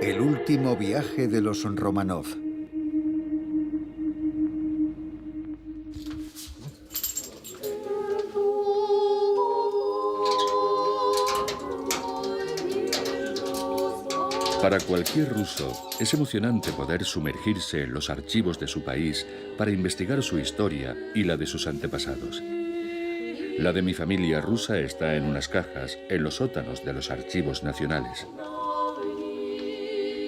El último viaje de los Romanov. Para cualquier ruso es emocionante poder sumergirse en los archivos de su país para investigar su historia y la de sus antepasados. La de mi familia rusa está en unas cajas en los sótanos de los archivos nacionales.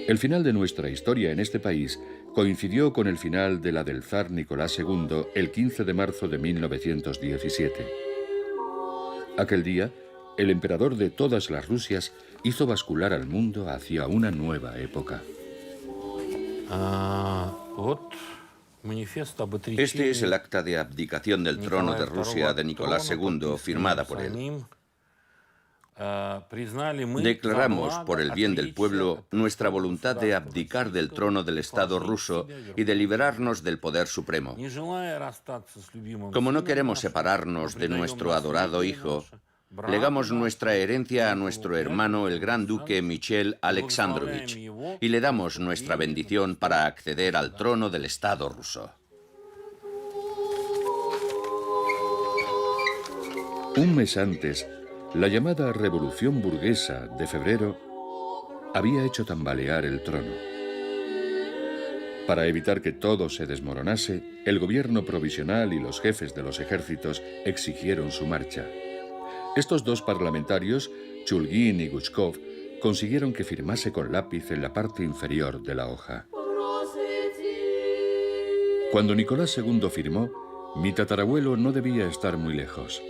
El final de nuestra historia en este país coincidió con el final de la del zar Nicolás II el 15 de marzo de 1917. Aquel día, el emperador de todas las Rusias hizo bascular al mundo hacia una nueva época. Este es el acta de abdicación del trono de Rusia de Nicolás II, firmada por él. Declaramos, por el bien del pueblo, nuestra voluntad de abdicar del trono del Estado ruso y de librarnos del poder supremo. Como no queremos separarnos de nuestro adorado hijo, legamos nuestra herencia a nuestro hermano el gran duque Michael Alexandrovich y le damos nuestra bendición para acceder al trono del Estado ruso. Un mes antes, la llamada Revolución Burguesa de febrero había hecho tambalear el trono. Para evitar que todo se desmoronase, el gobierno provisional y los jefes de los ejércitos exigieron su marcha. Estos dos parlamentarios, Chulgin y Guchkov, consiguieron que firmase con lápiz en la parte inferior de la hoja. Cuando Nicolás II firmó, mi tatarabuelo no debía estar muy lejos.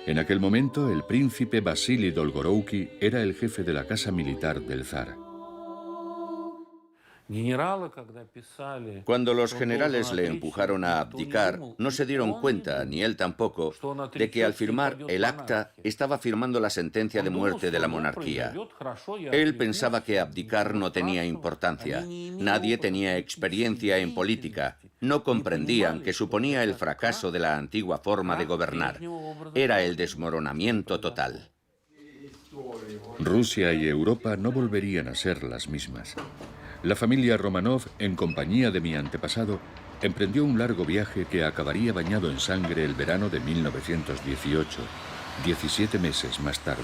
En aquel momento, el príncipe Vasily Dolgorouki era el jefe de la casa militar del zar. Cuando los generales le empujaron a abdicar, no se dieron cuenta, ni él tampoco, de que al firmar el acta estaba firmando la sentencia de muerte de la monarquía. Él pensaba que abdicar no tenía importancia. Nadie tenía experiencia en política. No comprendían que suponía el fracaso de la antigua forma de gobernar. Era el desmoronamiento total. Rusia y Europa no volverían a ser las mismas. La familia Romanov, en compañía de mi antepasado, emprendió un largo viaje que acabaría bañado en sangre el verano de 1918, 17 meses más tarde.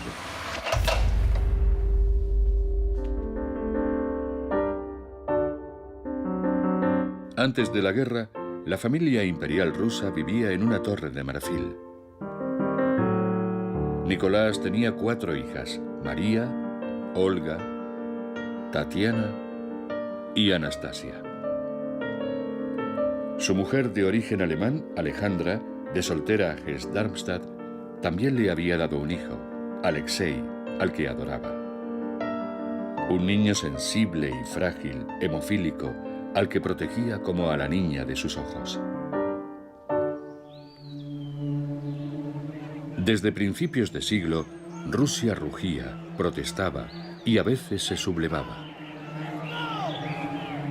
Antes de la guerra, la familia imperial rusa vivía en una torre de marfil. Nicolás tenía 4 hijas: María, Olga, Tatiana y Anastasia. Su mujer de origen alemán, Alejandra, de soltera a Hesse-Darmstadt, también le había dado un hijo, Alexei, al que adoraba. Un niño sensible y frágil, hemofílico, al que protegía como a la niña de sus ojos. Desde principios de siglo, Rusia rugía, protestaba y a veces se sublevaba.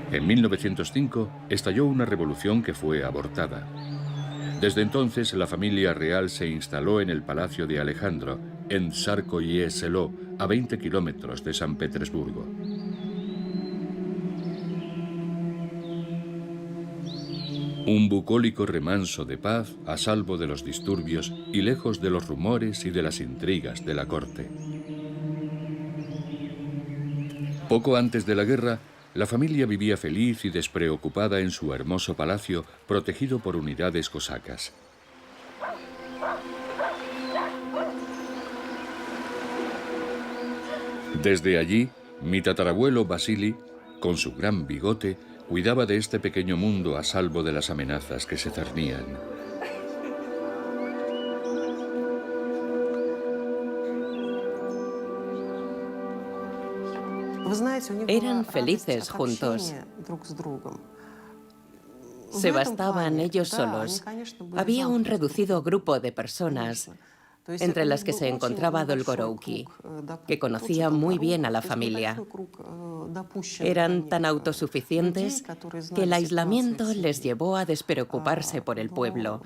En 1905 estalló una revolución que fue abortada. Desde entonces la familia real se instaló en el Palacio de Alejandro, en Tsarskoye Selo, a 20 kilómetros de San Petersburgo. Un bucólico remanso de paz a salvo de los disturbios y lejos de los rumores y de las intrigas de la corte. Poco antes de la guerra, la familia vivía feliz y despreocupada en su hermoso palacio, protegido por unidades cosacas. Desde allí, mi tatarabuelo Vasily, con su gran bigote, cuidaba de este pequeño mundo a salvo de las amenazas que se cernían. Eran felices juntos. Se bastaban ellos solos. Había un reducido grupo de personas, entre las que se encontraba Dolgorouki, que conocía muy bien a la familia. Eran tan autosuficientes que el aislamiento les llevó a despreocuparse por el pueblo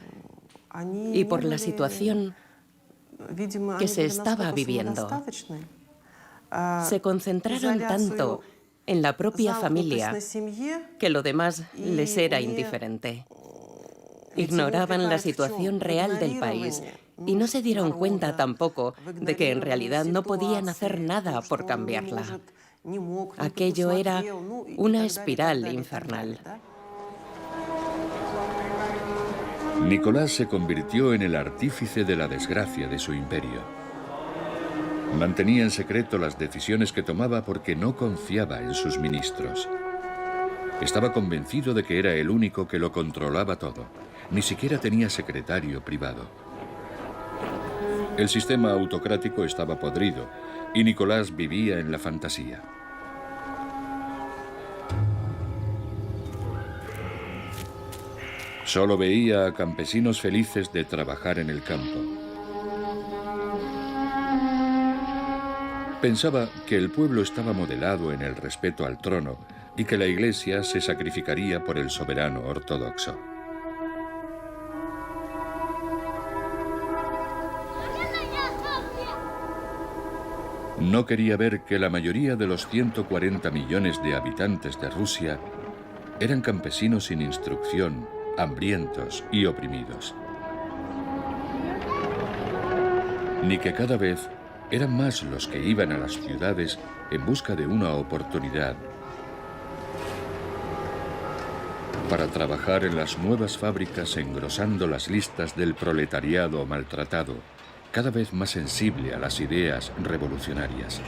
y por la situación que se estaba viviendo. Se concentraron tanto en la propia familia que lo demás les era indiferente. Ignoraban la situación real del país y no se dieron cuenta tampoco de que en realidad no podían hacer nada por cambiarla. Aquello era una espiral infernal. Nicolás se convirtió en el artífice de la desgracia de su imperio. Mantenía en secreto las decisiones que tomaba porque no confiaba en sus ministros. Estaba convencido de que era el único que lo controlaba todo. Ni siquiera tenía secretario privado. El sistema autocrático estaba podrido y Nicolás vivía en la fantasía. Solo veía a campesinos felices de trabajar en el campo. Pensaba que el pueblo estaba modelado en el respeto al trono y que la Iglesia se sacrificaría por el soberano ortodoxo. No quería ver que la mayoría de los 140 millones de habitantes de Rusia eran campesinos sin instrucción, hambrientos y oprimidos. Ni que cada vez eran más los que iban a las ciudades en busca de una oportunidad para trabajar en las nuevas fábricas, engrosando las listas del proletariado maltratado, cada vez más sensible a las ideas revolucionarias.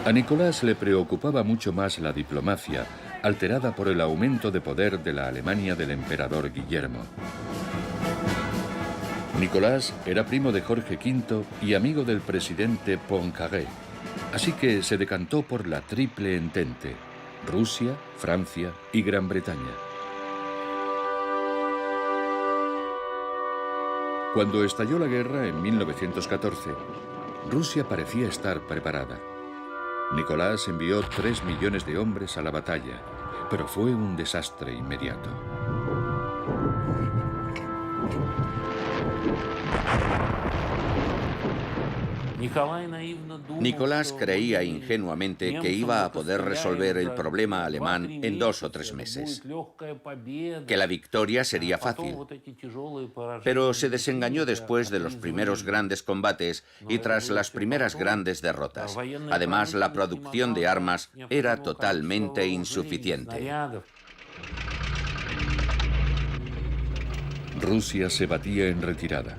A Nicolás le preocupaba mucho más la diplomacia, alterada por el aumento de poder de la Alemania del emperador Guillermo. Nicolás era primo de Jorge V y amigo del presidente Poincaré, así que se decantó por la Triple Entente: Rusia, Francia y Gran Bretaña. Cuando estalló la guerra en 1914, Rusia parecía estar preparada. Nicolás envió 3 millones de hombres a la batalla, pero fue un desastre inmediato. Nicolás creía ingenuamente que iba a poder resolver el problema alemán en 2 o 3 meses, que la victoria sería fácil. Pero se desengañó después de los primeros grandes combates y tras las primeras grandes derrotas. Además, la producción de armas era totalmente insuficiente. Rusia se batía en retirada.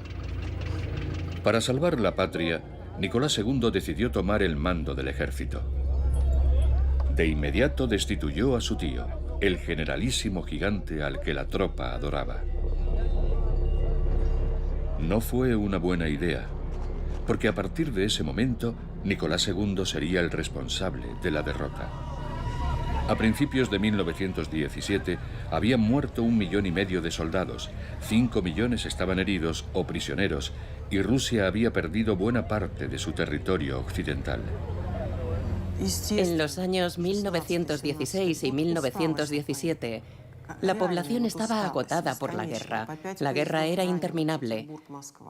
Para salvar la patria, Nicolás II decidió tomar el mando del ejército. De inmediato destituyó a su tío, el generalísimo gigante al que la tropa adoraba. No fue una buena idea, porque a partir de ese momento, Nicolás II sería el responsable de la derrota. A principios de 1917 habían muerto 1,5 millones de soldados, 5 millones estaban heridos o prisioneros, y Rusia había perdido buena parte de su territorio occidental. En los años 1916 y 1917, la población estaba agotada por la guerra. La guerra era interminable.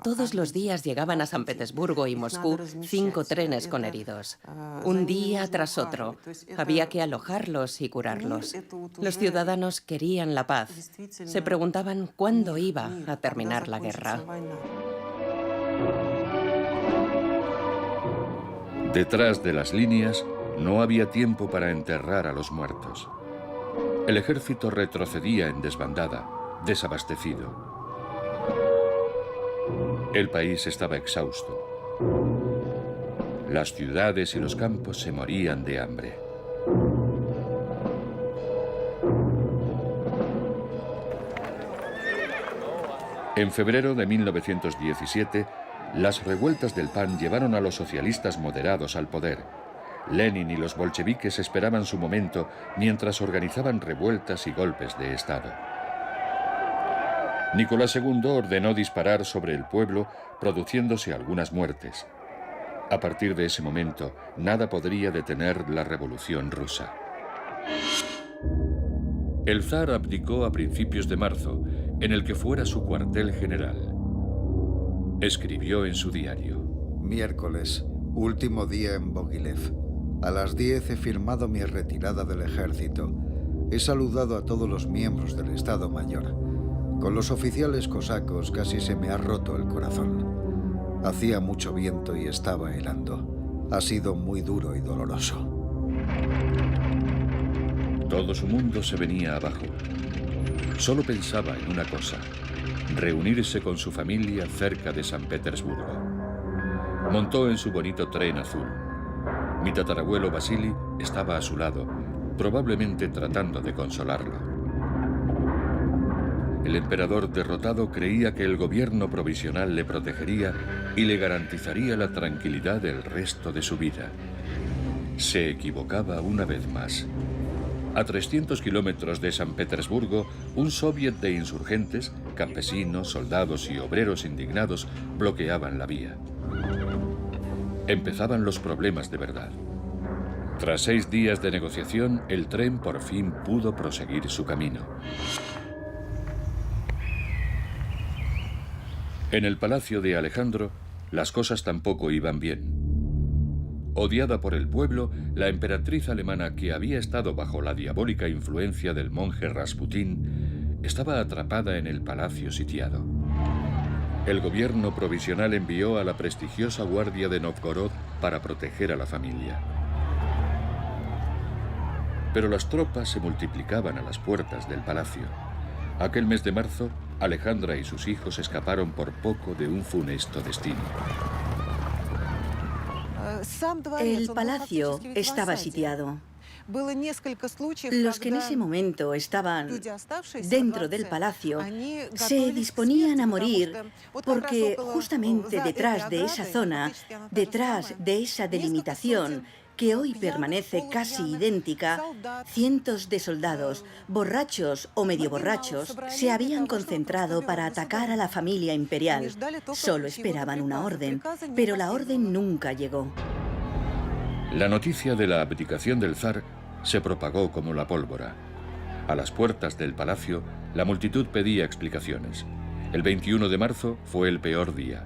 Todos los días llegaban a San Petersburgo y Moscú 5 trenes con heridos. Un día tras otro. Había que alojarlos y curarlos. Los ciudadanos querían la paz. Se preguntaban cuándo iba a terminar la guerra. Detrás de las líneas no había tiempo para enterrar a los muertos. El ejército retrocedía en desbandada, desabastecido. El país estaba exhausto. Las ciudades y los campos se morían de hambre. En febrero de 1917, Las revueltas del pan llevaron a los socialistas moderados al poder. Lenin y los bolcheviques esperaban su momento mientras organizaban revueltas y golpes de Estado. Nicolás II ordenó disparar sobre el pueblo, produciéndose algunas muertes. A partir de ese momento, nada podría detener la revolución rusa. El zar abdicó a principios de marzo, en el que fuera su cuartel general. Escribió en su diario: Miércoles, último día en Mogilev. A las 10 he firmado mi retirada del ejército. He saludado a todos los miembros del Estado Mayor. Con los oficiales cosacos casi se me ha roto el corazón. Hacía mucho viento y estaba helando. Ha sido muy duro y doloroso. Todo su mundo se venía abajo. Solo pensaba en una cosa: reunirse con su familia cerca de San Petersburgo. Montó en su bonito tren azul. Mi tatarabuelo Vasily estaba a su lado, probablemente tratando de consolarlo. El emperador derrotado creía que el gobierno provisional le protegería y le garantizaría la tranquilidad del resto de su vida. Se equivocaba una vez más. A 300 kilómetros de San Petersburgo, un soviet de insurgentes, campesinos, soldados y obreros indignados bloqueaban la vía. Empezaban los problemas de verdad. Tras 6 días de negociación, el tren por fin pudo proseguir su camino. En el palacio de Alejandro, las cosas tampoco iban bien. Odiada por el pueblo, la emperatriz alemana, que había estado bajo la diabólica influencia del monje Rasputín, estaba atrapada en el palacio sitiado. El gobierno provisional envió a la prestigiosa Guardia de Novgorod para proteger a la familia. Pero las tropas se multiplicaban a las puertas del palacio. Aquel mes de marzo, Alejandra y sus hijos escaparon por poco de un funesto destino. El palacio estaba sitiado. Los que en ese momento estaban dentro del palacio se disponían a morir porque justamente detrás de esa zona, detrás de esa delimitación, que hoy permanece casi idéntica, cientos de soldados, borrachos o medio borrachos, se habían concentrado para atacar a la familia imperial. Solo esperaban una orden, pero la orden nunca llegó. La noticia de la abdicación del zar se propagó como la pólvora. A las puertas del palacio, la multitud pedía explicaciones. El 21 de marzo fue el peor día.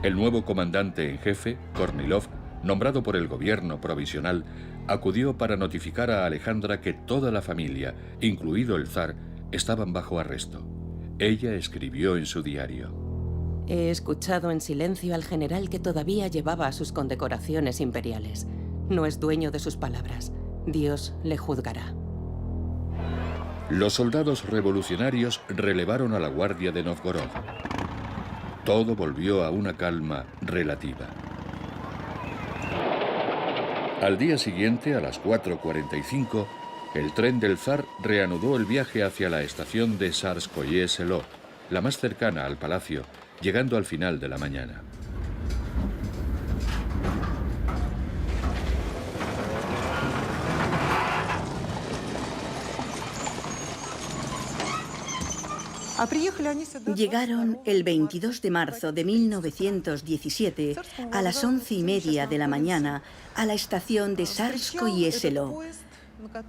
El nuevo comandante en jefe, Kornilov, nombrado por el gobierno provisional, acudió para notificar a Alejandra que toda la familia, incluido el zar, estaban bajo arresto. Ella escribió en su diario: He escuchado en silencio al general que todavía llevaba sus condecoraciones imperiales. No es dueño de sus palabras. Dios le juzgará. Los soldados revolucionarios relevaron a la Guardia de Novgorod. Todo volvió a una calma relativa. Al día siguiente, a las 4:45, el tren del zar reanudó el viaje hacia la estación de Tsarskoye Selo, la más cercana al palacio, llegando al final de la mañana. Llegaron el 22 de marzo de 1917 a las 11:30 de la mañana a la estación de Tsarskoye Selo,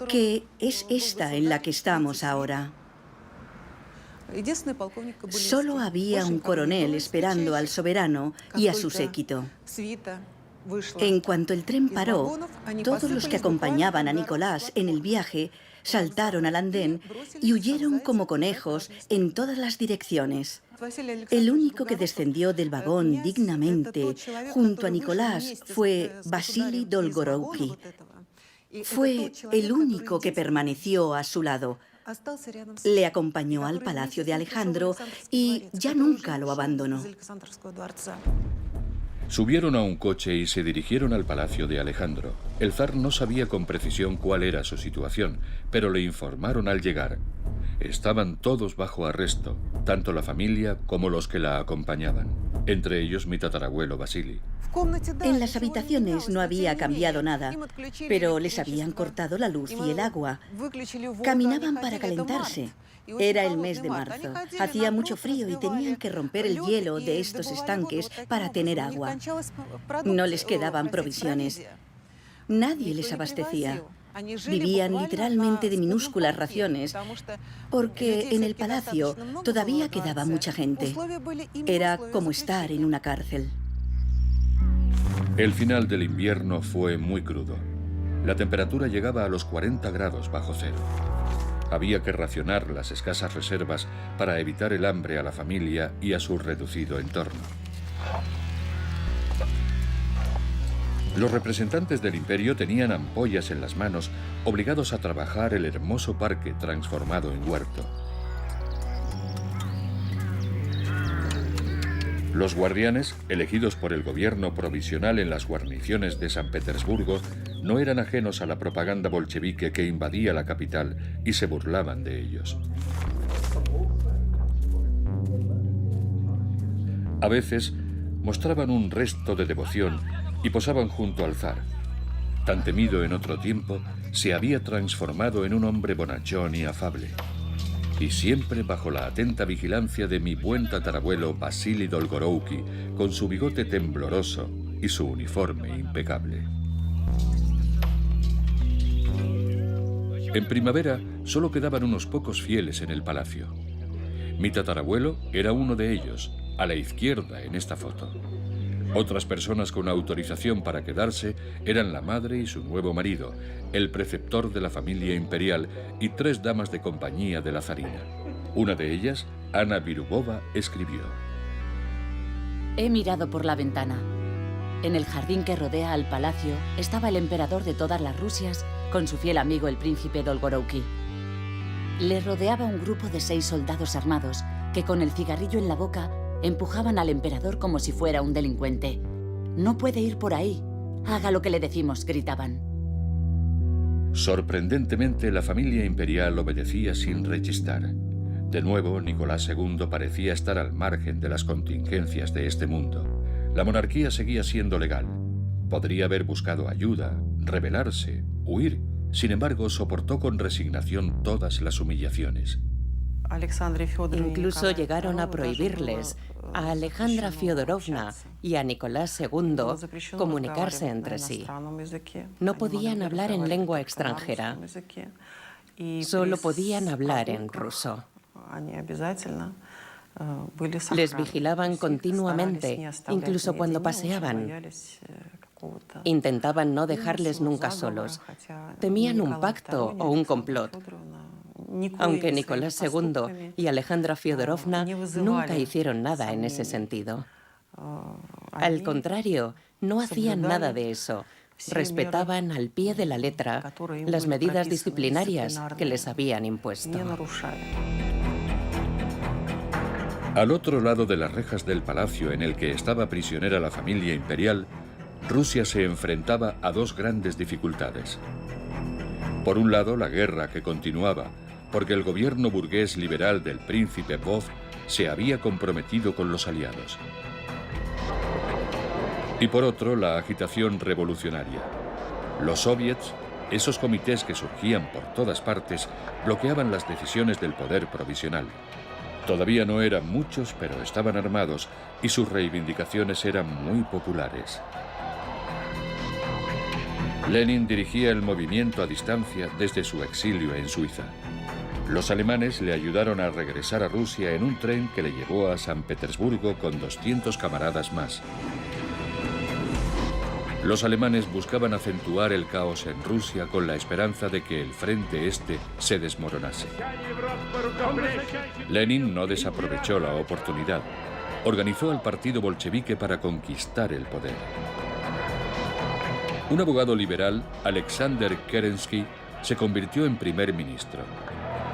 que es esta en la que estamos ahora. Solo había un coronel esperando al soberano y a su séquito. En cuanto el tren paró, todos los que acompañaban a Nicolás en el viaje saltaron al andén y huyeron como conejos en todas las direcciones. El único que descendió del vagón dignamente junto a Nicolás fue Vasily Dolgorouki. Fue el único que permaneció a su lado. Le acompañó al palacio de Alejandro y ya nunca lo abandonó. Subieron a un coche y se dirigieron al palacio de Alejandro. El zar no sabía con precisión cuál era su situación, pero le informaron al llegar. Estaban todos bajo arresto, tanto la familia como los que la acompañaban. entre ellos mi tatarabuelo Vasily. En las habitaciones no había cambiado nada, pero les habían cortado la luz y el agua. Caminaban para calentarse. Era el mes de marzo. Hacía mucho frío y tenían que romper el hielo de estos estanques para tener agua. No les quedaban provisiones. Nadie les abastecía. Vivían literalmente de minúsculas raciones, porque en el palacio todavía quedaba mucha gente. Era como estar en una cárcel. El final del invierno fue muy crudo. La temperatura llegaba a los 40 grados bajo cero. Había que racionar las escasas reservas para evitar el hambre a la familia y a su reducido entorno. Los representantes del imperio tenían ampollas en las manos, obligados a trabajar el hermoso parque transformado en huerto. Los guardianes, elegidos por el gobierno provisional en las guarniciones de San Petersburgo, no eran ajenos a la propaganda bolchevique que invadía la capital y se burlaban de ellos. A veces mostraban un resto de devoción y posaban junto al zar. Tan temido en otro tiempo, se había transformado en un hombre bonachón y afable. Y siempre bajo la atenta vigilancia de mi buen tatarabuelo Vasily Dolgorouki, con su bigote tembloroso y su uniforme impecable. En primavera solo quedaban unos pocos fieles en el palacio. Mi tatarabuelo era uno de ellos, a la izquierda en esta foto. Otras personas con autorización para quedarse eran la madre y su nuevo marido, el preceptor de la familia imperial y 3 damas de compañía de la zarina. Una de ellas, Ana Virubova, escribió: He mirado por la ventana. En el jardín que rodea al palacio estaba el emperador de todas las Rusias con su fiel amigo el príncipe Dolgorouki. Le rodeaba un grupo de 6 soldados armados que con el cigarrillo en la boca empujaban al emperador como si fuera un delincuente. «No puede ir por ahí. Haga lo que le decimos», gritaban. Sorprendentemente, la familia imperial obedecía sin rechistar. De nuevo, Nicolás II parecía estar al margen de las contingencias de este mundo. La monarquía seguía siendo legal. Podría haber buscado ayuda, rebelarse, huir. Sin embargo, soportó con resignación todas las humillaciones. Incluso llegaron a prohibirles a Alejandra Fyodorovna y a Nicolás II comunicarse entre sí. No podían hablar en lengua extranjera, solo podían hablar en ruso. Les vigilaban continuamente, incluso cuando paseaban. Intentaban no dejarles nunca solos. Temían un pacto o un complot. Aunque Nicolás II y Alejandra Fyodorovna nunca hicieron nada en ese sentido. Al contrario, no hacían nada de eso. Respetaban al pie de la letra las medidas disciplinarias que les habían impuesto. Al otro lado de las rejas del palacio en el que estaba prisionera la familia imperial, Rusia se enfrentaba a 2 grandes dificultades. Por un lado, la guerra que continuaba, porque el gobierno burgués liberal del príncipe Vov se había comprometido con los aliados. Y por otro, la agitación revolucionaria. Los soviets, esos comités que surgían por todas partes, bloqueaban las decisiones del poder provisional. Todavía no eran muchos, pero estaban armados y sus reivindicaciones eran muy populares. Lenin dirigía el movimiento a distancia desde su exilio en Suiza. Los alemanes le ayudaron a regresar a Rusia en un tren que le llevó a San Petersburgo con 200 camaradas más. Los alemanes buscaban acentuar el caos en Rusia con la esperanza de que el frente este se desmoronase. Lenin no desaprovechó la oportunidad. Organizó al partido bolchevique para conquistar el poder. Un abogado liberal, Alexander Kerensky, se convirtió en primer ministro.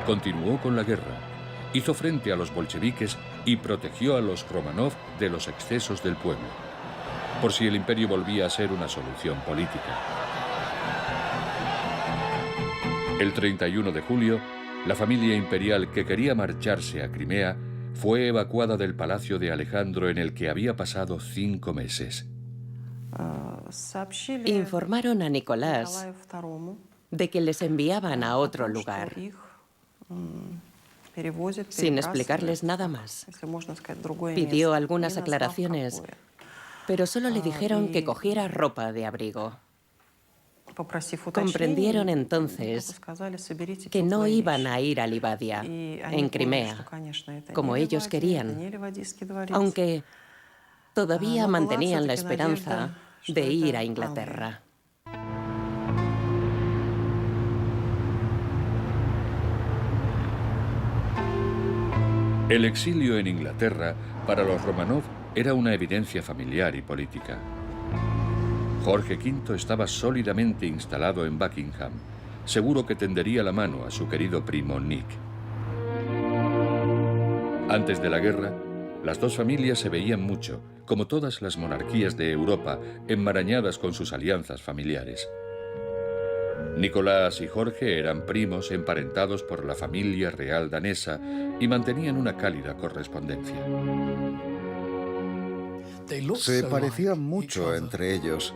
Continuó con la guerra, hizo frente a los bolcheviques y protegió a los Romanov de los excesos del pueblo, por si el imperio volvía a ser una solución política. El 31 de julio, la familia imperial que quería marcharse a Crimea fue evacuada del palacio de Alejandro en el que había pasado 5 meses. Informaron a Nicolás de que les enviaban a otro lugar, sin explicarles nada más. Pidió algunas aclaraciones, pero solo le dijeron que cogiera ropa de abrigo. Comprendieron entonces que no iban a ir a Livadia, en Crimea, como ellos querían, aunque todavía mantenían la esperanza de ir a Inglaterra. El exilio en Inglaterra para los Románov era una evidencia familiar y política. Jorge V estaba sólidamente instalado en Buckingham, seguro que tendería la mano a su querido primo Nick. Antes de la guerra, las dos familias se veían mucho, como todas las monarquías de Europa, enmarañadas con sus alianzas familiares. Nicolás y Jorge eran primos emparentados por la familia real danesa y mantenían una cálida correspondencia. Se parecían mucho entre ellos.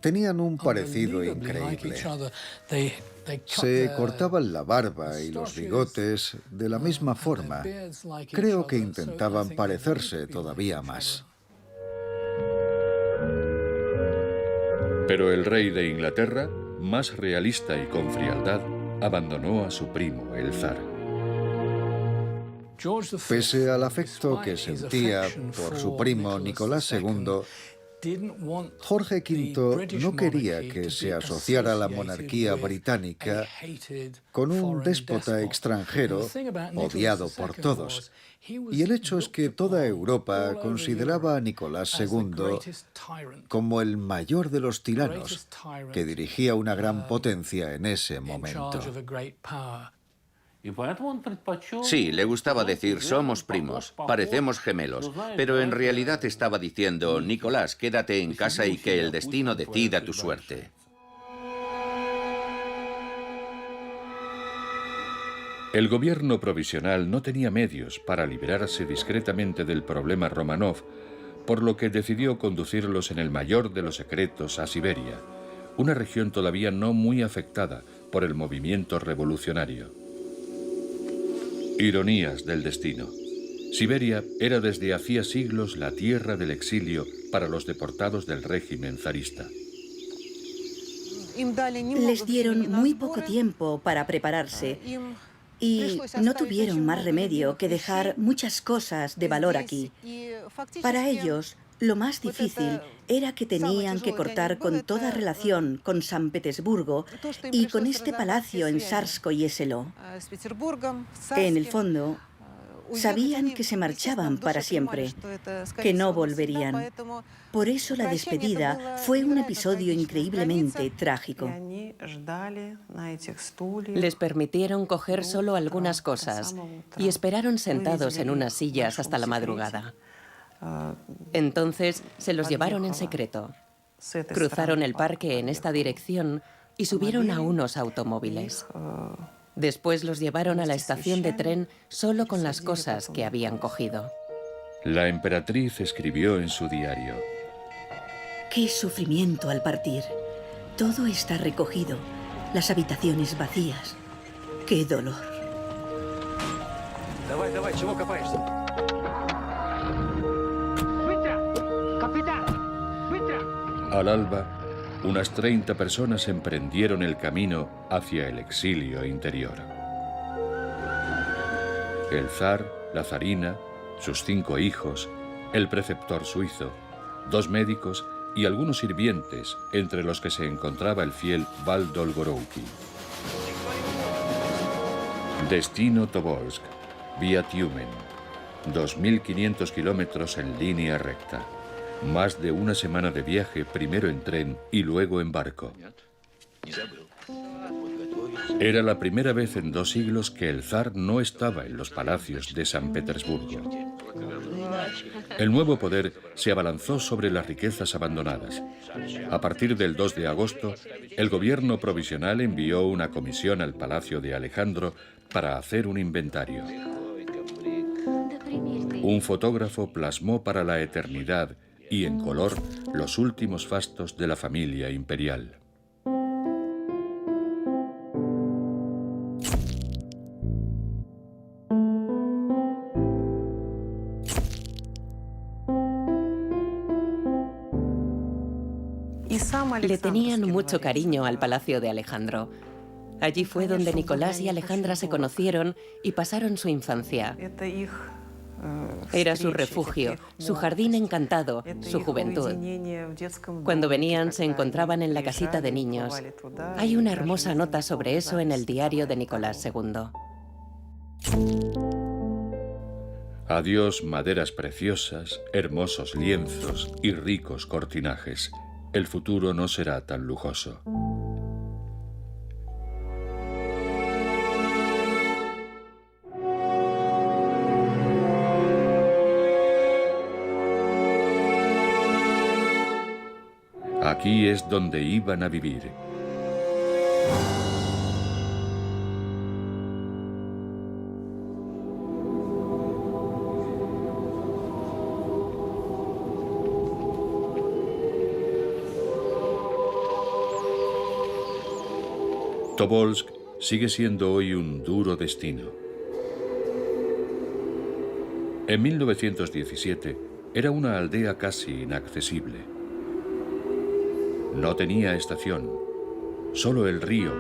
Tenían un parecido increíble. Se cortaban la barba y los bigotes de la misma forma. Creo que intentaban parecerse todavía más. Pero el rey de Inglaterra, más realista y con frialdad, abandonó a su primo, el zar. Pese al afecto que sentía por su primo Nicolás II, Jorge V no quería que se asociara la monarquía británica con un déspota extranjero odiado por todos. Y el hecho es que toda Europa consideraba a Nicolás II como el mayor de los tiranos, que dirigía una gran potencia en ese momento. Sí, le gustaba decir somos primos, parecemos gemelos, pero en realidad estaba diciendo Nicolás, quédate en casa y que el destino decida tu suerte. El gobierno provisional no tenía medios para liberarse discretamente del problema Románov, por lo que decidió conducirlos en el mayor de los secretos a Siberia, una región todavía no muy afectada por el movimiento revolucionario. Ironías del destino. Siberia era desde hacía siglos la tierra del exilio para los deportados del régimen zarista. Les dieron muy poco tiempo para prepararse y no tuvieron más remedio que dejar muchas cosas de valor aquí. Para ellos, lo más difícil era que tenían que cortar con toda relación con San Petersburgo y con este palacio en Tsarskoye-Selo. En el fondo, sabían que se marchaban para siempre, que no volverían. Por eso la despedida fue un episodio increíblemente trágico. Les permitieron coger solo algunas cosas y esperaron sentados en unas sillas hasta la madrugada. Entonces se los llevaron en secreto. Cruzaron el parque en esta dirección y subieron a unos automóviles. Después los llevaron a la estación de tren solo con las cosas que habían cogido. La emperatriz escribió en su diario: ¡Qué sufrimiento al partir! Todo está recogido, las habitaciones vacías. ¡Qué dolor! Al alba, unas 30 personas emprendieron el camino hacia el exilio interior. El zar, la zarina, sus 5 hijos, el preceptor suizo, 2 médicos y algunos sirvientes, entre los que se encontraba el fiel Val Dolgorouki. Destino Tobolsk, vía Tiumen, 2.500 kilómetros en línea recta. Más de una semana de viaje, primero en tren y luego en barco. Era la primera vez en 2 siglos que el zar no estaba en los palacios de San Petersburgo. El nuevo poder se abalanzó sobre las riquezas abandonadas. A partir del 2 de agosto, el gobierno provisional envió una comisión al palacio de Alejandro para hacer un inventario. Un fotógrafo plasmó para la eternidad y en color los últimos fastos de la familia imperial. Le tenían mucho cariño al palacio de Alejandro. Allí fue donde Nicolás y Alejandra se conocieron y pasaron su infancia. Era su refugio, su jardín encantado, su juventud. Cuando venían se encontraban en la casita de niños. Hay una hermosa nota sobre eso en el diario de Nicolás II. Adiós maderas preciosas, hermosos lienzos y ricos cortinajes. El futuro no será tan lujoso. Aquí es donde iban a vivir. Tobolsk sigue siendo hoy un duro destino. En 1917 era una aldea casi inaccesible. No tenía estación, solo el río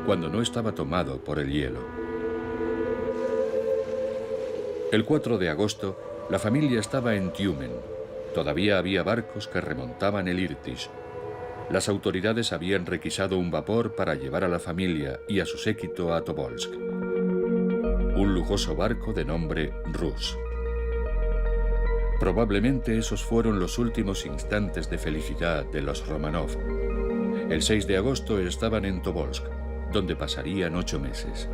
cuando no estaba tomado por el hielo. El 4 de agosto, la familia estaba en Tiumen. Todavía había barcos que remontaban el Irtish. Las autoridades habían requisado un vapor para llevar a la familia y a su séquito a Tobolsk. Un lujoso barco de nombre Rus. Probablemente esos fueron los últimos instantes de felicidad de los Romanov. El 6 de agosto estaban en Tobolsk, donde pasarían 8 meses.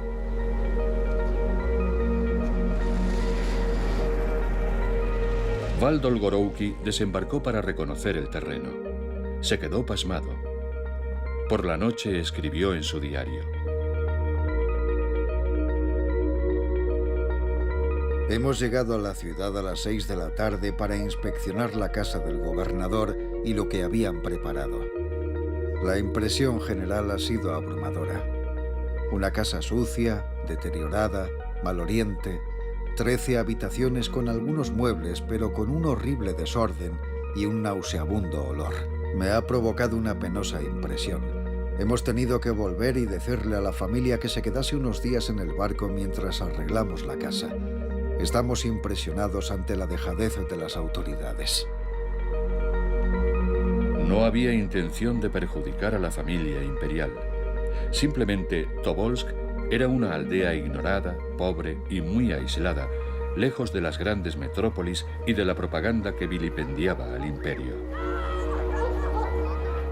Val Dolgorouki desembarcó para reconocer el terreno. Se quedó pasmado. Por la noche escribió en su diario: Hemos llegado a la ciudad a las 6 de la tarde para inspeccionar la casa del gobernador y lo que habían preparado. La impresión general ha sido abrumadora. Una casa sucia, deteriorada, maloliente, 13 habitaciones con algunos muebles, pero con un horrible desorden y un nauseabundo olor. Me ha provocado una penosa impresión. Hemos tenido que volver y decirle a la familia que se quedase unos días en el barco mientras arreglamos la casa. Estamos impresionados ante la dejadez de las autoridades. No había intención de perjudicar a la familia imperial. Simplemente Tobolsk era una aldea ignorada, pobre y muy aislada, lejos de las grandes metrópolis y de la propaganda que vilipendiaba al imperio.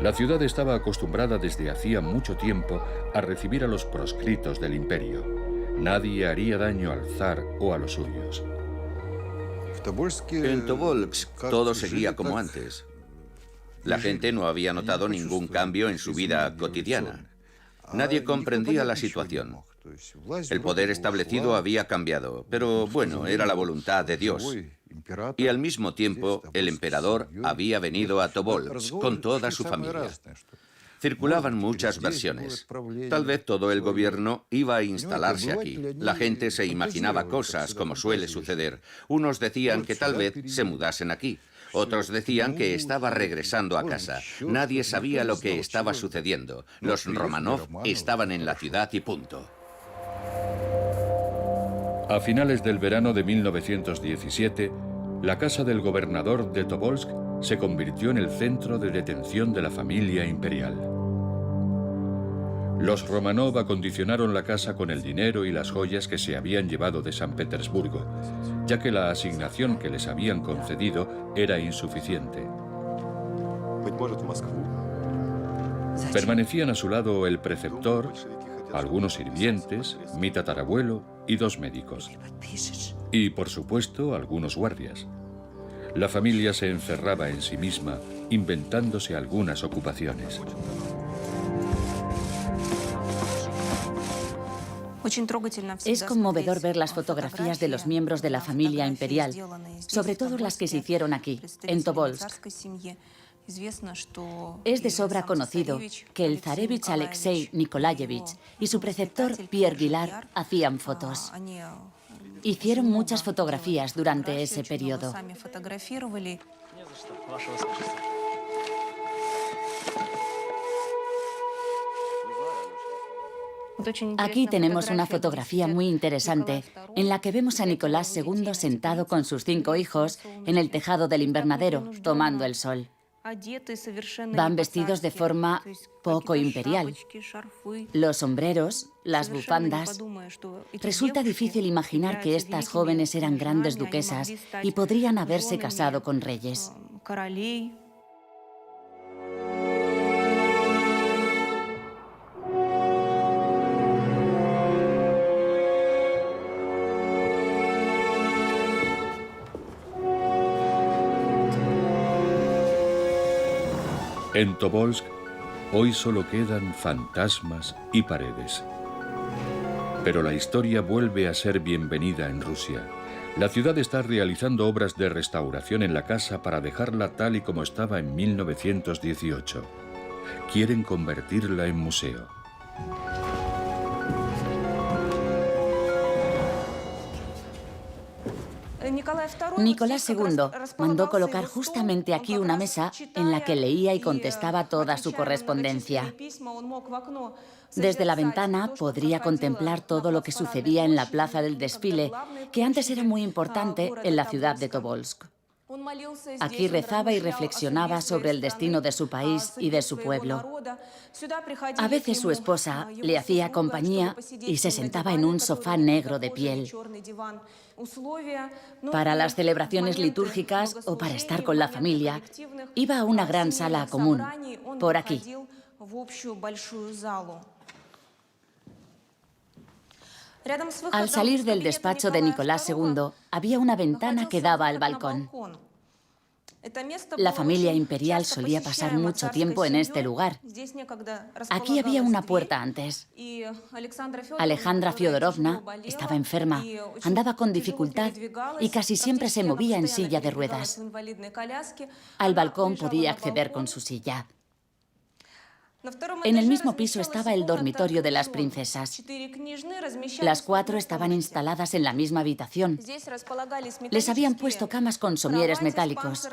La ciudad estaba acostumbrada desde hacía mucho tiempo a recibir a los proscritos del imperio. Nadie haría daño al zar o a los suyos. En Tobolsk todo seguía como antes. La gente no había notado ningún cambio en su vida cotidiana. Nadie comprendía la situación. El poder establecido había cambiado, pero bueno, era la voluntad de Dios. Y al mismo tiempo, el emperador había venido a Tobolsk con toda su familia. Circulaban muchas versiones. Tal vez todo el gobierno iba a instalarse aquí. La gente se imaginaba cosas, como suele suceder. Unos decían que tal vez se mudasen aquí. Otros decían que estaba regresando a casa. Nadie sabía lo que estaba sucediendo. Los Romanov estaban en la ciudad y punto. A finales del verano de 1917, la casa del gobernador de Tobolsk se convirtió en el centro de detención de la familia imperial. Los Romanov acondicionaron la casa con el dinero y las joyas que se habían llevado de San Petersburgo, ya que la asignación que les habían concedido era insuficiente. Permanecían a su lado el preceptor, algunos sirvientes, mi tatarabuelo y 2 médicos. Y, por supuesto, algunos guardias. La familia se encerraba en sí misma, inventándose algunas ocupaciones. Es conmovedor ver las fotografías de los miembros de la familia imperial, sobre todo las que se hicieron aquí, en Tobolsk. Es de sobra conocido que el zarevich Alexei Nikolayevich y su preceptor Pierre Vilar hacían fotos. Hicieron muchas fotografías durante ese periodo. Aquí tenemos una fotografía muy interesante en la que vemos a Nicolás II sentado con sus 5 hijos en el tejado del invernadero, tomando el sol. Van vestidos de forma poco imperial. Los sombreros, las bufandas. Resulta difícil imaginar que estas jóvenes eran grandes duquesas y podrían haberse casado con reyes. En Tobolsk, hoy solo quedan fantasmas y paredes. Pero la historia vuelve a ser bienvenida en Rusia. La ciudad está realizando obras de restauración en la casa para dejarla tal y como estaba en 1918. Quieren convertirla en museo. Nicolás II mandó colocar justamente aquí una mesa en la que leía y contestaba toda su correspondencia. Desde la ventana podría contemplar todo lo que sucedía en la plaza del desfile, que antes era muy importante en la ciudad de Tobolsk. Aquí rezaba y reflexionaba sobre el destino de su país y de su pueblo. A veces su esposa le hacía compañía y se sentaba en un sofá negro de piel. Para las celebraciones litúrgicas o para estar con la familia, iba a una gran sala común, por aquí. Al salir del despacho de Nicolás II, había una ventana que daba al balcón. La familia imperial solía pasar mucho tiempo en este lugar. Aquí había una puerta antes. Alejandra Fyodorovna estaba enferma, andaba con dificultad y casi siempre se movía en silla de ruedas. Al balcón podía acceder con su silla. En el mismo piso estaba el dormitorio de las princesas. Las 4 estaban instaladas en la misma habitación. Les habían puesto camas con somieres metálicos.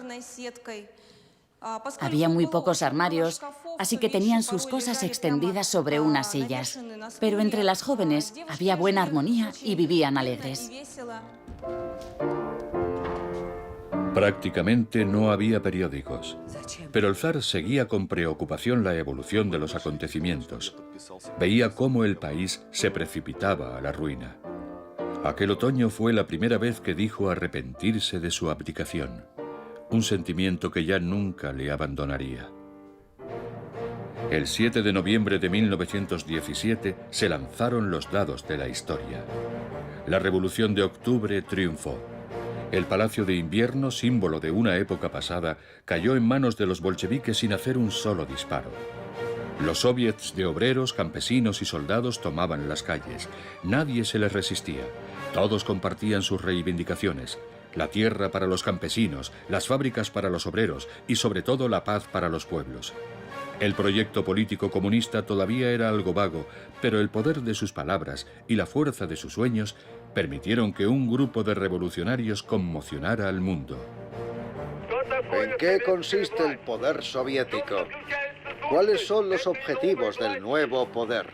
Había muy pocos armarios, así que tenían sus cosas extendidas sobre unas sillas. Pero entre las jóvenes había buena armonía y vivían alegres. Prácticamente no había periódicos, pero el zar seguía con preocupación la evolución de los acontecimientos. Veía cómo el país se precipitaba a la ruina. Aquel otoño fue la primera vez que dijo arrepentirse de su abdicación, un sentimiento que ya nunca le abandonaría. El 7 de noviembre de 1917 se lanzaron los dados de la historia. La Revolución de Octubre triunfó. El Palacio de Invierno, símbolo de una época pasada, cayó en manos de los bolcheviques sin hacer un solo disparo. Los soviets de obreros, campesinos y soldados tomaban las calles. Nadie se les resistía. Todos compartían sus reivindicaciones. La tierra para los campesinos, las fábricas para los obreros y sobre todo la paz para los pueblos. El proyecto político comunista todavía era algo vago, pero el poder de sus palabras y la fuerza de sus sueños permitieron que un grupo de revolucionarios conmocionara al mundo. ¿En qué consiste el poder soviético? ¿Cuáles son los objetivos del nuevo poder?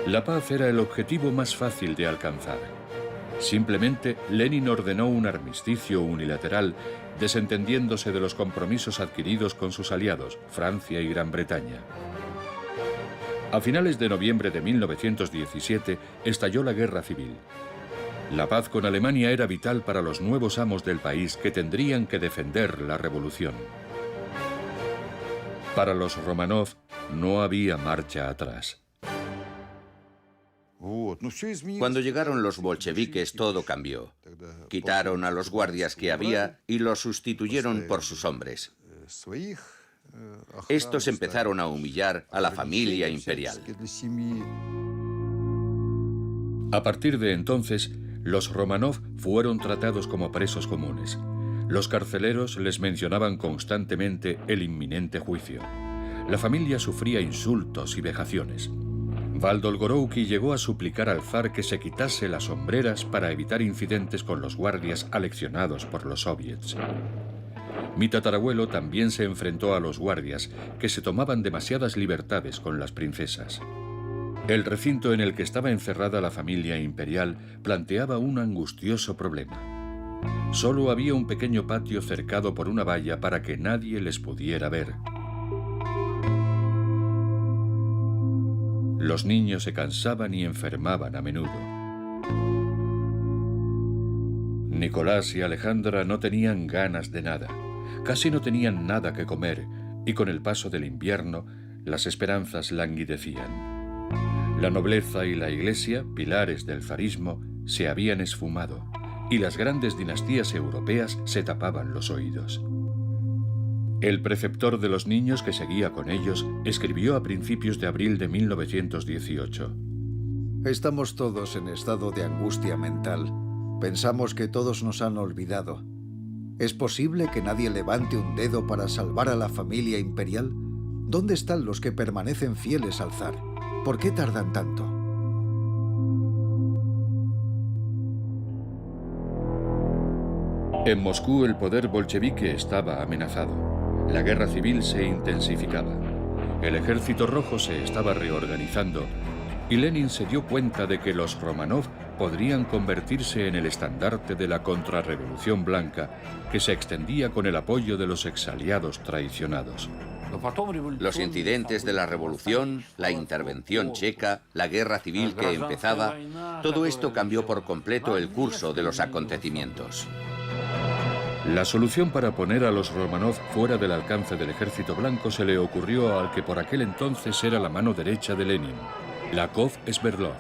La paz era el objetivo más fácil de alcanzar. Simplemente, Lenin ordenó un armisticio unilateral, desentendiéndose de los compromisos adquiridos con sus aliados, Francia y Gran Bretaña. A finales de noviembre de 1917 estalló la guerra civil. La paz con Alemania era vital para los nuevos amos del país que tendrían que defender la revolución. Para los Romanov no había marcha atrás. Cuando llegaron los bolcheviques todo cambió. Quitaron a los guardias que había y los sustituyeron por sus hombres. Estos empezaron a humillar a la familia imperial. A partir de entonces, los Románov fueron tratados como presos comunes. Los carceleros les mencionaban constantemente el inminente juicio. La familia sufría insultos y vejaciones. Val Dolgorouki llegó a suplicar al zar que se quitase las sombreras para evitar incidentes con los guardias aleccionados por los soviets. Mi tatarabuelo también se enfrentó a los guardias, que se tomaban demasiadas libertades con las princesas. El recinto en el que estaba encerrada la familia imperial planteaba un angustioso problema. Solo había un pequeño patio cercado por una valla para que nadie les pudiera ver. Los niños se cansaban y enfermaban a menudo. Nicolás y Alejandra no tenían ganas de nada. Casi no tenían nada que comer y con el paso del invierno las esperanzas languidecían. La nobleza y la iglesia, pilares del zarismo, se habían esfumado y las grandes dinastías europeas se tapaban los oídos. El preceptor de los niños que seguía con ellos escribió a principios de abril de 1918. Estamos todos en estado de angustia mental. Pensamos que todos nos han olvidado. ¿Es posible que nadie levante un dedo para salvar a la familia imperial? ¿Dónde están los que permanecen fieles al zar? ¿Por qué tardan tanto? En Moscú el poder bolchevique estaba amenazado. La guerra civil se intensificaba. El ejército rojo se estaba reorganizando y Lenin se dio cuenta de que los Románov podrían convertirse en el estandarte de la contrarrevolución blanca que se extendía con el apoyo de los exaliados traicionados. Los incidentes de la revolución, la intervención checa, la guerra civil que empezaba, todo esto cambió por completo el curso de los acontecimientos. La solución para poner a los Románov fuera del alcance del ejército blanco se le ocurrió al que por aquel entonces era la mano derecha de Lenin, Yakov Sverdlov.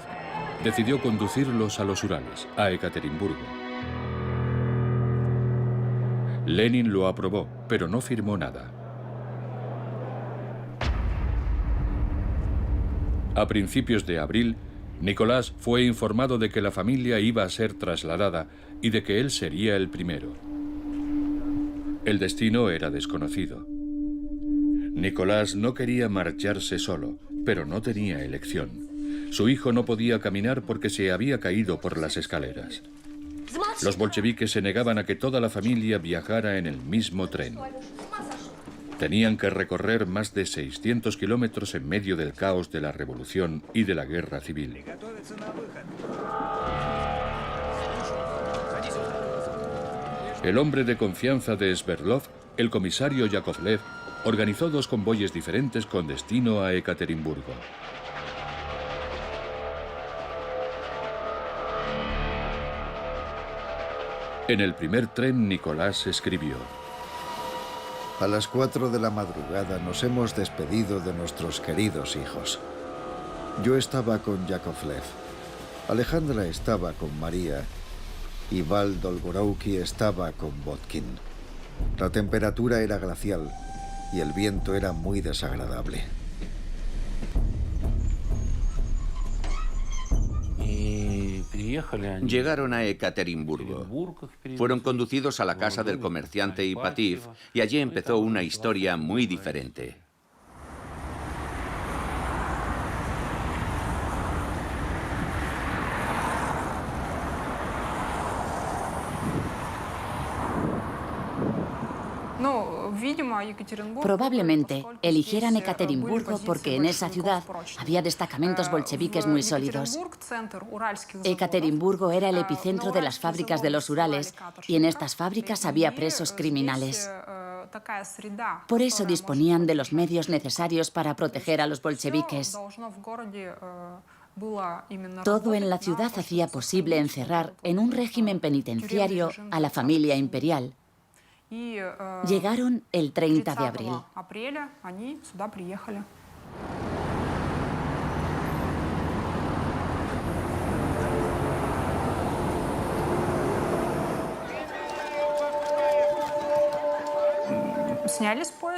Decidió conducirlos a los Urales, a Ekaterimburgo. Lenin lo aprobó, pero no firmó nada. A principios de abril, Nicolás fue informado de que la familia iba a ser trasladada y de que él sería el primero. El destino era desconocido. Nicolás no quería marcharse solo, pero no tenía elección. Su hijo no podía caminar porque se había caído por las escaleras. Los bolcheviques se negaban a que toda la familia viajara en el mismo tren. Tenían que recorrer más de 600 kilómetros en medio del caos de la revolución y de la guerra civil. El hombre de confianza de Sverdlov, el comisario Yakovlev, organizó dos convoyes diferentes con destino a Ekaterimburgo. En el primer tren, Nicolás escribió: A las 4 de la madrugada nos hemos despedido de nuestros queridos hijos. Yo estaba con Yakovlev, Alejandra estaba con María y Val Dolgorouki estaba con Botkin. La temperatura era glacial y el viento era muy desagradable. Llegaron a Ekaterimburgo. Fueron conducidos a la casa del comerciante Ipatiev y allí empezó una historia muy diferente. Probablemente eligieran Ekaterimburgo porque en esa ciudad había destacamentos bolcheviques muy sólidos. Ekaterimburgo era el epicentro de las fábricas de los Urales y en estas fábricas había presos criminales. Por eso disponían de los medios necesarios para proteger a los bolcheviques. Todo en la ciudad hacía posible encerrar en un régimen penitenciario a la familia imperial. Llegaron el 30 de abril.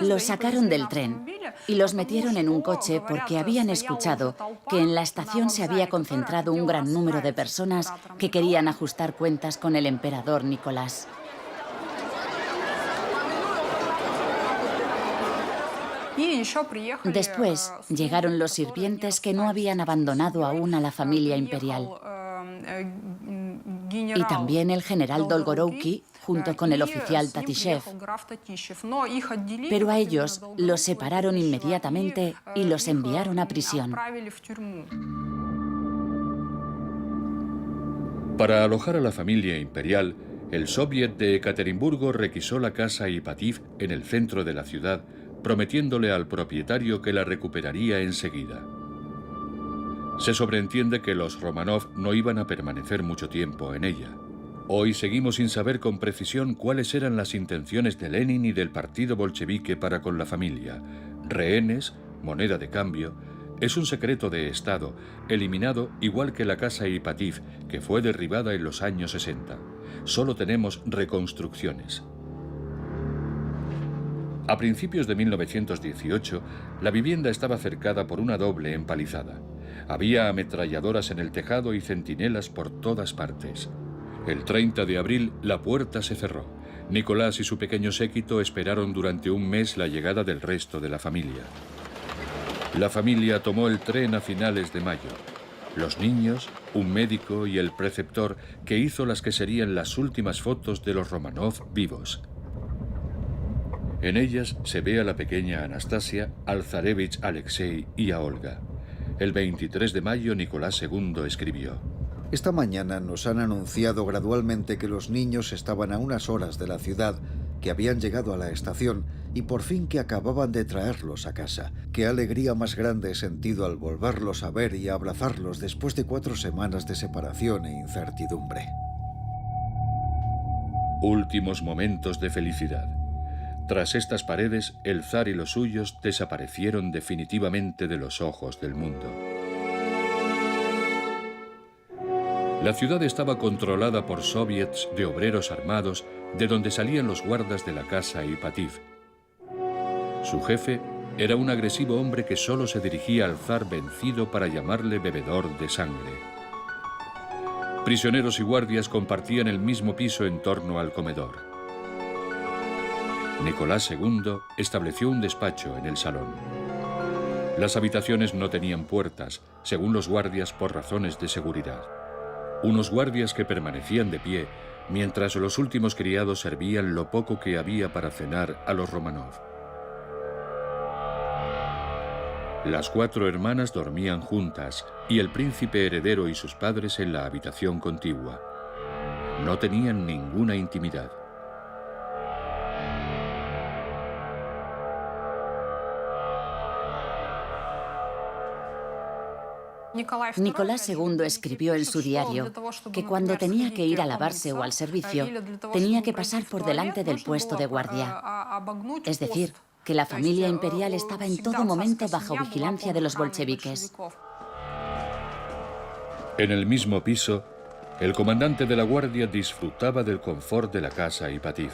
Los sacaron del tren y los metieron en un coche porque habían escuchado que en la estación se había concentrado un gran número de personas que querían ajustar cuentas con el emperador Nicolás. Después llegaron los sirvientes que no habían abandonado aún a la familia imperial. Y también el general Dolgorouki, junto con el oficial Tatishev. Pero a ellos los separaron inmediatamente y los enviaron a prisión. Para alojar a la familia imperial, el Soviet de Ekaterimburgo requisó la casa Ipativ en el centro de la ciudad, prometiéndole al propietario que la recuperaría enseguida. Se sobreentiende que los Romanov no iban a permanecer mucho tiempo en ella. Hoy seguimos sin saber con precisión cuáles eran las intenciones de Lenin y del partido bolchevique para con la familia. Rehenes, moneda de cambio, es un secreto de Estado, eliminado igual que la casa Ipativ, que fue derribada en los años 60. Solo tenemos reconstrucciones. A principios de 1918, la vivienda estaba cercada por una doble empalizada. Había ametralladoras en el tejado y centinelas por todas partes. El 30 de abril, la puerta se cerró. Nicolás y su pequeño séquito esperaron durante un mes la llegada del resto de la familia. La familia tomó el tren a finales de mayo. Los niños, un médico y el preceptor que hizo las que serían las últimas fotos de los Romanov vivos. En ellas se ve a la pequeña Anastasia, al zarevich Alexei y a Olga. El 23 de mayo Nicolás II escribió: Esta mañana nos han anunciado gradualmente que los niños estaban a unas horas de la ciudad, que habían llegado a la estación y por fin que acababan de traerlos a casa. Qué alegría más grande he sentido al volverlos a ver y a abrazarlos después de 4 semanas de separación e incertidumbre. Últimos momentos de felicidad. Tras estas paredes, el zar y los suyos desaparecieron definitivamente de los ojos del mundo. La ciudad estaba controlada por soviets de obreros armados, de donde salían los guardas de la casa Ipativ. Su jefe era un agresivo hombre que solo se dirigía al zar vencido para llamarle bebedor de sangre. Prisioneros y guardias compartían el mismo piso en torno al comedor. Nicolás II estableció un despacho en el salón. Las habitaciones no tenían puertas, según los guardias, por razones de seguridad. Unos guardias que permanecían de pie, mientras los últimos criados servían lo poco que había para cenar a los Romanov. Las 4 hermanas dormían juntas y el príncipe heredero y sus padres en la habitación contigua. No tenían ninguna intimidad. Nicolás II escribió en su diario que cuando tenía que ir a lavarse o al servicio, tenía que pasar por delante del puesto de guardia. Es decir, que la familia imperial estaba en todo momento bajo vigilancia de los bolcheviques. En el mismo piso, el comandante de la guardia disfrutaba del confort de la casa Ipativ.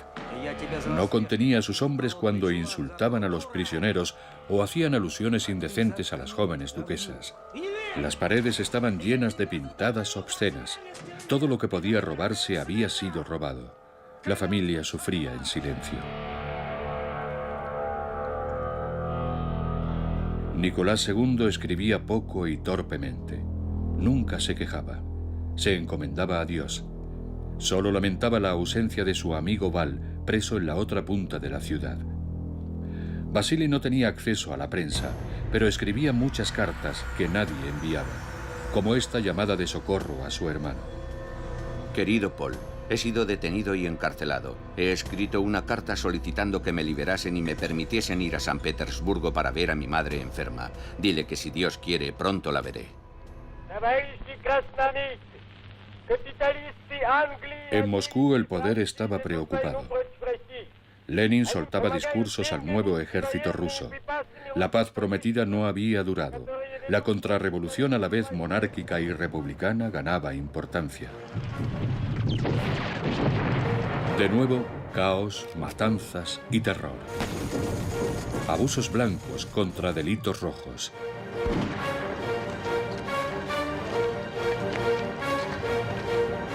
No contenía a sus hombres cuando insultaban a los prisioneros o hacían alusiones indecentes a las jóvenes duquesas. Las paredes estaban llenas de pintadas obscenas. Todo lo que podía robarse había sido robado. La familia sufría en silencio. Nicolás II escribía poco y torpemente. Nunca se quejaba. Se encomendaba a Dios. Solo lamentaba la ausencia de su amigo Val, preso en la otra punta de la ciudad. Vasily no tenía acceso a la prensa, pero escribía muchas cartas que nadie enviaba, como esta llamada de socorro a su hermano. Querido Paul, he sido detenido y encarcelado. He escrito una carta solicitando que me liberasen y me permitiesen ir a San Petersburgo para ver a mi madre enferma. Dile que si Dios quiere, pronto la veré. En Moscú el poder estaba preocupado. Lenin soltaba discursos al nuevo ejército ruso. La paz prometida no había durado. La contrarrevolución, a la vez monárquica y republicana, ganaba importancia. De nuevo, Caos, matanzas y terror. Abusos blancos contra delitos rojos.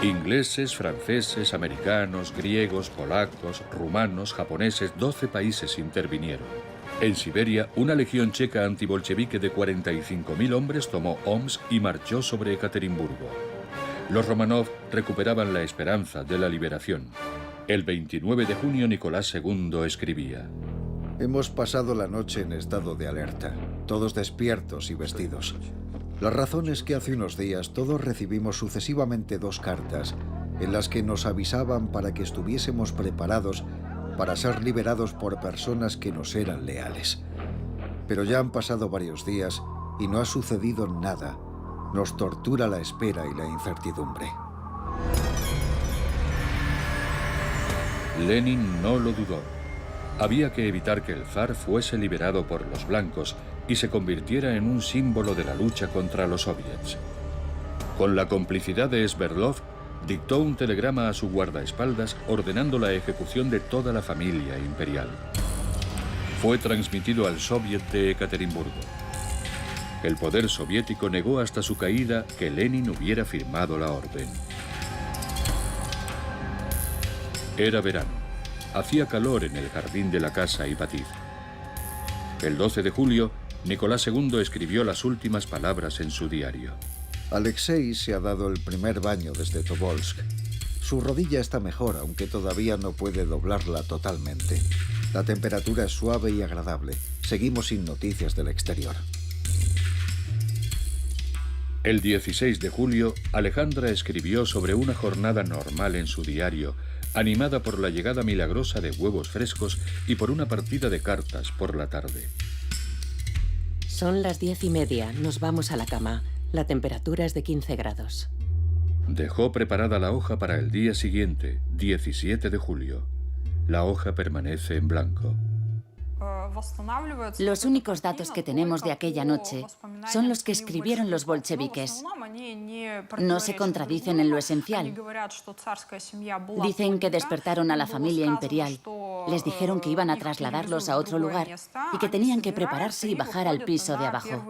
Ingleses, franceses, americanos, griegos, polacos, rumanos, japoneses, 12 países intervinieron. En Siberia, una legión checa antibolchevique de 45.000 hombres tomó Omsk y marchó sobre Ekaterimburgo. Los Romanov recuperaban la esperanza de la liberación. El 29 de junio, Nicolás II escribía: Hemos pasado la noche en estado de alerta, todos despiertos y vestidos. La razón es que hace unos días todos recibimos sucesivamente 2 cartas en las que nos avisaban para que estuviésemos preparados para ser liberados por personas que nos eran leales. Pero ya han pasado varios días y no ha sucedido nada. Nos tortura la espera y la incertidumbre. Lenin no lo dudó. Había que evitar que el zar fuese liberado por los blancos y se convirtiera en un símbolo de la lucha contra los soviets. Con la complicidad de Sverdlov, dictó un telegrama a su guardaespaldas ordenando la ejecución de toda la familia imperial. Fue transmitido al soviet de Ekaterimburgo. El poder soviético negó hasta su caída que Lenin hubiera firmado la orden. Era verano. Hacía calor en el jardín de la casa Ipatiev. El 12 de julio, Nicolás II escribió las últimas palabras en su diario. Alexei se ha dado el primer baño desde Tobolsk. Su rodilla está mejor, aunque todavía no puede doblarla totalmente. La temperatura es suave y agradable. Seguimos sin noticias del exterior. El 16 de julio, Alejandra escribió sobre una jornada normal en su diario, animada por la llegada milagrosa de huevos frescos y por una partida de cartas por la tarde. Son las 10:30. Nos vamos a la cama. La temperatura es de 15 grados. Dejó preparada la hoja para el día siguiente, 17 de julio. La hoja permanece en blanco. Los únicos datos que tenemos de aquella noche son los que escribieron los bolcheviques. No se contradicen en lo esencial. Dicen que despertaron a la familia imperial, les dijeron que iban a trasladarlos a otro lugar y que tenían que prepararse y bajar al piso de abajo.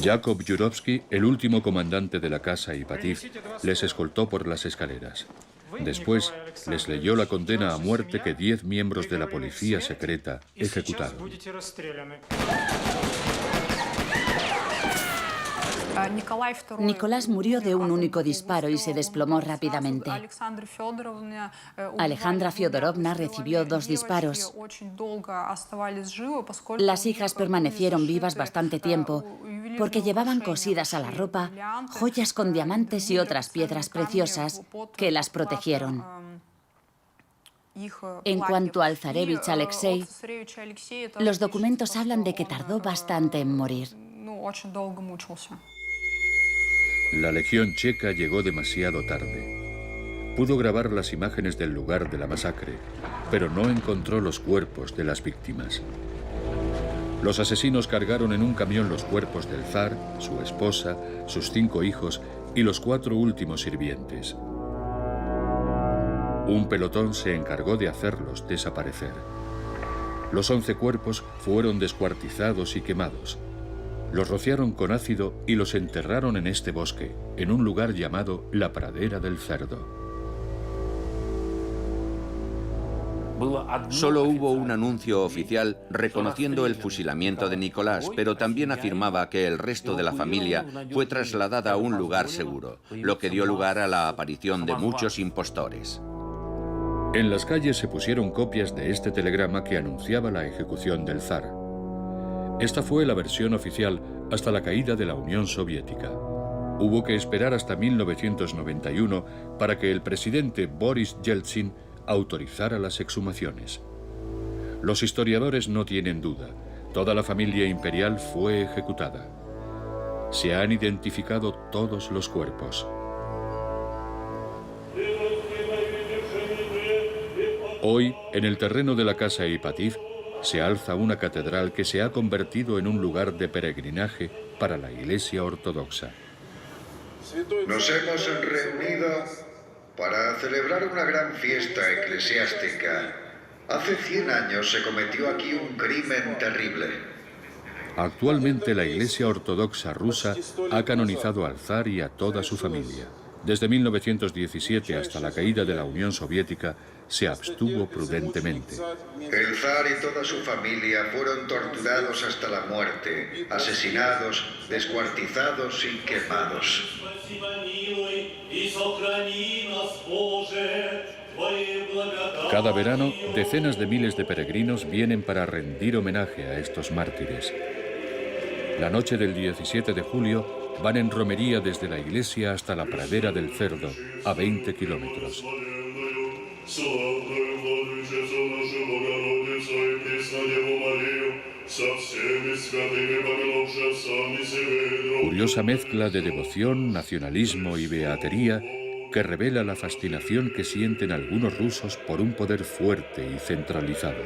Yakov Yurovsky, el último comandante de la casa Ipatiev, les escoltó por las escaleras. Después, les leyó la condena a muerte que 10 miembros de la policía secreta ejecutaron. Nicolás murió de un único disparo y se desplomó rápidamente. Alejandra Fyodorovna recibió 2 disparos. Las hijas permanecieron vivas bastante tiempo porque llevaban cosidas a la ropa joyas con diamantes y otras piedras preciosas que las protegieron. En cuanto al zarevich Alexei, los documentos hablan de que tardó bastante en morir. La legión checa llegó demasiado tarde. Pudo grabar las imágenes del lugar de la masacre, pero no encontró los cuerpos de las víctimas. Los asesinos cargaron en un camión los cuerpos del zar, su esposa, sus 5 hijos y los 4 últimos sirvientes. Un pelotón se encargó de hacerlos desaparecer. Los 11 cuerpos fueron descuartizados y quemados. Los rociaron con ácido y los enterraron en este bosque, en un lugar llamado la Pradera del Cerdo. Solo hubo un anuncio oficial reconociendo el fusilamiento de Nicolás, pero también afirmaba que el resto de la familia fue trasladada a un lugar seguro, lo que dio lugar a la aparición de muchos impostores. En las calles se pusieron copias de este telegrama que anunciaba la ejecución del zar. Esta fue la versión oficial hasta la caída de la Unión Soviética. Hubo que esperar hasta 1991 para que el presidente Boris Yeltsin autorizara las exhumaciones. Los historiadores no tienen duda, toda la familia imperial fue ejecutada. Se han identificado todos los cuerpos. Hoy, en el terreno de la casa Ipatiev, se alza una catedral que se ha convertido en un lugar de peregrinaje para la Iglesia Ortodoxa. Nos hemos reunido para celebrar una gran fiesta eclesiástica, hace 100 años se cometió aquí un crimen terrible. Actualmente la Iglesia Ortodoxa rusa ha canonizado al zar y a toda su familia. Desde 1917 hasta la caída de la Unión Soviética se abstuvo prudentemente. El zar y toda su familia fueron torturados hasta la muerte, asesinados, descuartizados y quemados. Cada verano, decenas de miles de peregrinos vienen para rendir homenaje a estos mártires. La noche del 17 de julio van en romería desde la iglesia hasta la pradera del Cerdo, a 20 kilómetros. Curiosa mezcla de devoción, nacionalismo y beatería que revela la fascinación que sienten algunos rusos por un poder fuerte y centralizado.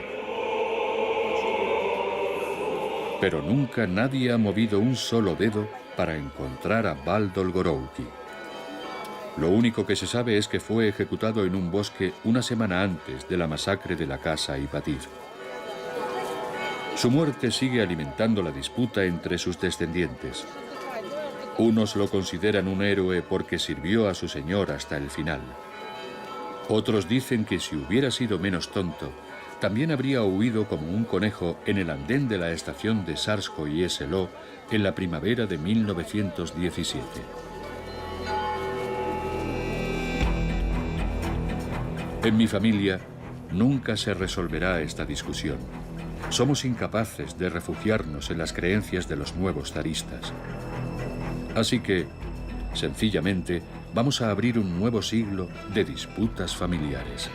Pero nunca nadie ha movido un solo dedo para encontrar a Val Dolgorouki. Lo único que se sabe es que fue ejecutado en un bosque una semana antes de la masacre de la casa Ipatir. Su muerte sigue alimentando la disputa entre sus descendientes. Unos lo consideran un héroe porque sirvió a su señor hasta el final. Otros dicen que si hubiera sido menos tonto, también habría huido como un conejo en el andén de la estación de Sarskoye-Selo en la primavera de 1917. En mi familia nunca se resolverá esta discusión. Somos incapaces de refugiarnos en las creencias de los nuevos zaristas. Así que, sencillamente, vamos a abrir un nuevo siglo de disputas familiares.